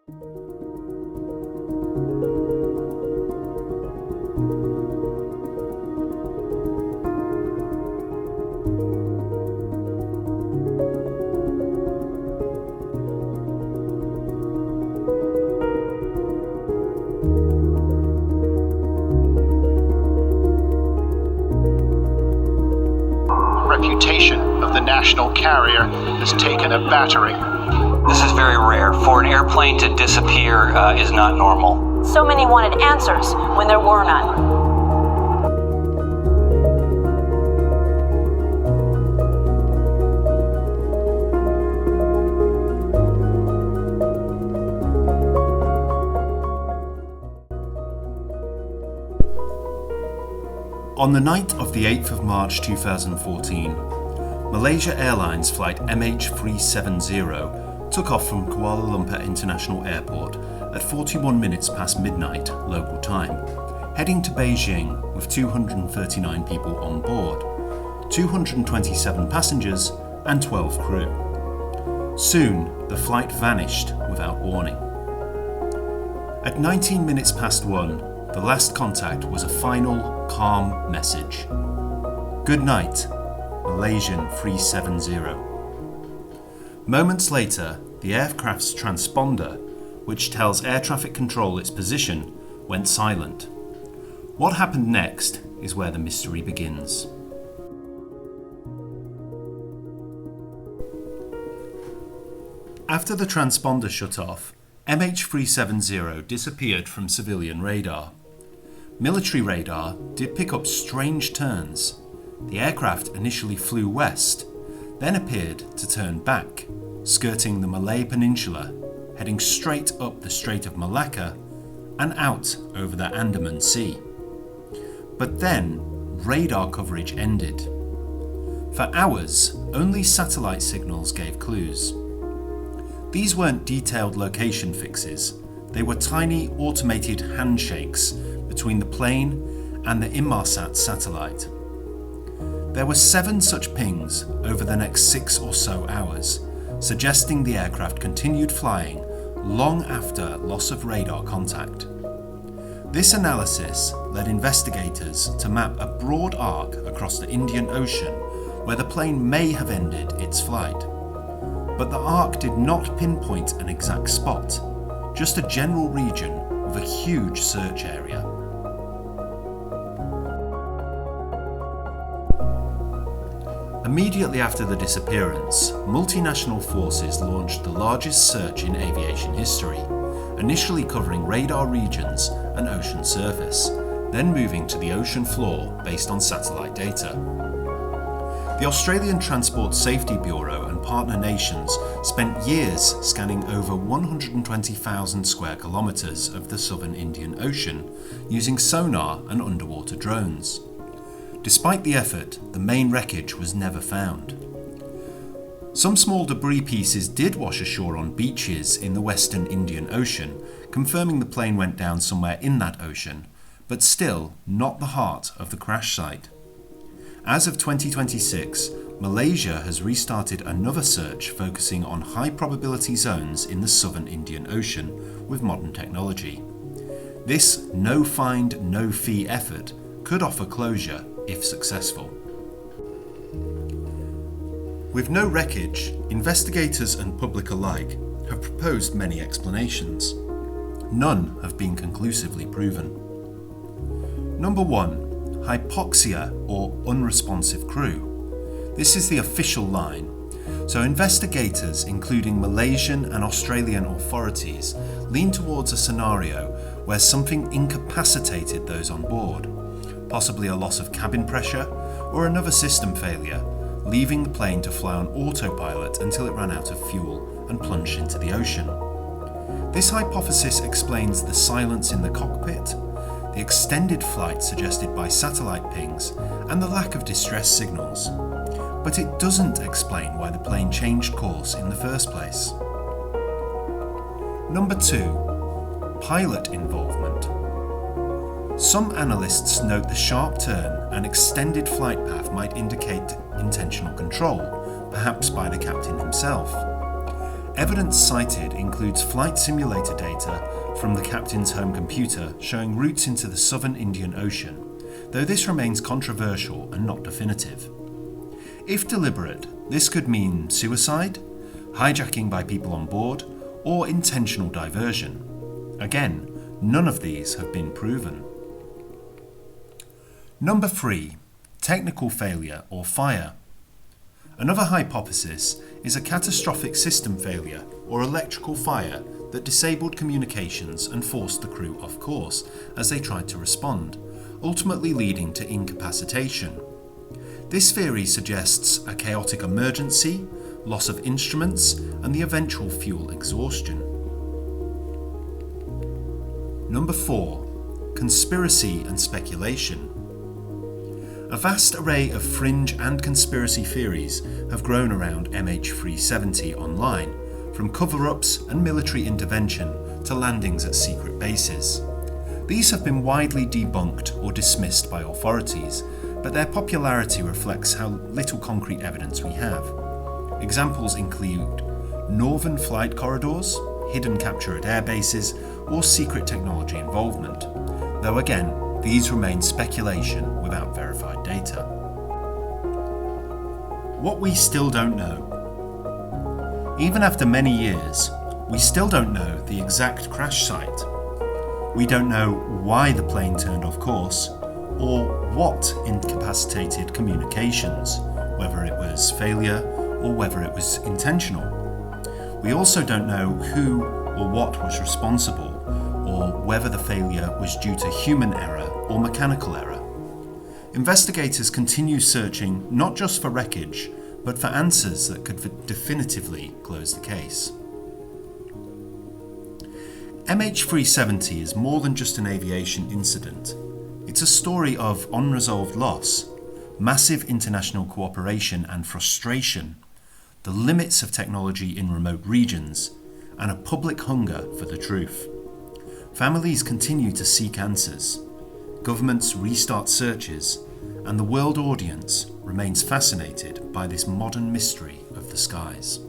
Reputation of the national carrier has taken a battering. This is very rare. For an airplane to disappear is not normal. So many wanted answers when there were none. On the night of the 8th of March 2014, Malaysia Airlines flight MH370 took off from Kuala Lumpur International Airport at 41 minutes past midnight local time, heading to Beijing with 239 people on board, 227 passengers and 12 crew. Soon, the flight vanished without warning. At 19 minutes past 1, the last contact was a final, calm message. Good night, Malaysian 370. Moments later, the aircraft's transponder, which tells air traffic control its position, went silent. What happened next is where the mystery begins. After the transponder shut off, MH370 disappeared from civilian radar. Military radar did pick up strange turns. The aircraft initially flew west, then appeared to turn back, skirting the Malay Peninsula, heading straight up the Strait of Malacca and out over the Andaman Sea. But then, radar coverage ended. For hours, only satellite signals gave clues. These weren't detailed location fixes, they were tiny automated handshakes between the plane and the Inmarsat satellite. There were 7 such pings over the next 6 or so hours, suggesting the aircraft continued flying long after loss of radar contact. This analysis led investigators to map a broad arc across the Indian Ocean where the plane may have ended its flight. But the arc did not pinpoint an exact spot, just a general region with a huge search area. Immediately after the disappearance, multinational forces launched the largest search in aviation history, initially covering radar regions and ocean surface, then moving to the ocean floor based on satellite data. The Australian Transport Safety Bureau and partner nations spent years scanning over 120,000 square kilometres of the southern Indian Ocean using sonar and underwater drones. Despite the effort, the main wreckage was never found. Some small debris pieces did wash ashore on beaches in the western Indian Ocean, confirming the plane went down somewhere in that ocean, but still not the heart of the crash site. As of 2026, Malaysia has restarted another search focusing on high probability zones in the southern Indian Ocean with modern technology. This no find, no fee effort could offer closure if successful. With no wreckage, investigators and public alike have proposed many explanations. None have been conclusively proven. Number 1. Hypoxia or unresponsive crew. This is the official line. So investigators, including Malaysian and Australian authorities, lean towards a scenario where something incapacitated those on board, possibly a loss of cabin pressure or another system failure, leaving the plane to fly on autopilot until it ran out of fuel and plunged into the ocean. This hypothesis explains the silence in the cockpit, the extended flight suggested by satellite pings, and the lack of distress signals. But it doesn't explain why the plane changed course in the first place. Number 2. Pilot involvement. Some analysts note the sharp turn and extended flight path might indicate intentional control, perhaps by the captain himself. Evidence cited includes flight simulator data from the captain's home computer showing routes into the southern Indian Ocean, though this remains controversial and not definitive. If deliberate, this could mean suicide, hijacking by people on board, or intentional diversion. Again, none of these have been proven. Number 3. Technical failure or fire. Another hypothesis is a catastrophic system failure or electrical fire that disabled communications and forced the crew off course as they tried to respond, ultimately leading to incapacitation. This theory suggests a chaotic emergency, loss of instruments, and the eventual fuel exhaustion. Number 4. Conspiracy and speculation. A vast array of fringe and conspiracy theories have grown around MH370 online, from cover-ups and military intervention to landings at secret bases. These have been widely debunked or dismissed by authorities, but their popularity reflects how little concrete evidence we have. Examples include northern flight corridors, hidden capture at air bases, or secret technology involvement, though again, these remain speculation without verified data. What we still don't know. Even after many years, we still don't know the exact crash site. We don't know why the plane turned off course, or what incapacitated communications, whether it was failure or whether it was intentional. We also don't know who or what was responsible, or whether the failure was due to human error or mechanical error. Investigators continue searching not just for wreckage, but for answers that could definitively close the case. MH370 is more than just an aviation incident. It's a story of unresolved loss, massive international cooperation and frustration, the limits of technology in remote regions, and a public hunger for the truth. Families continue to seek answers, governments restart searches, and the world audience remains fascinated by this modern mystery of the skies.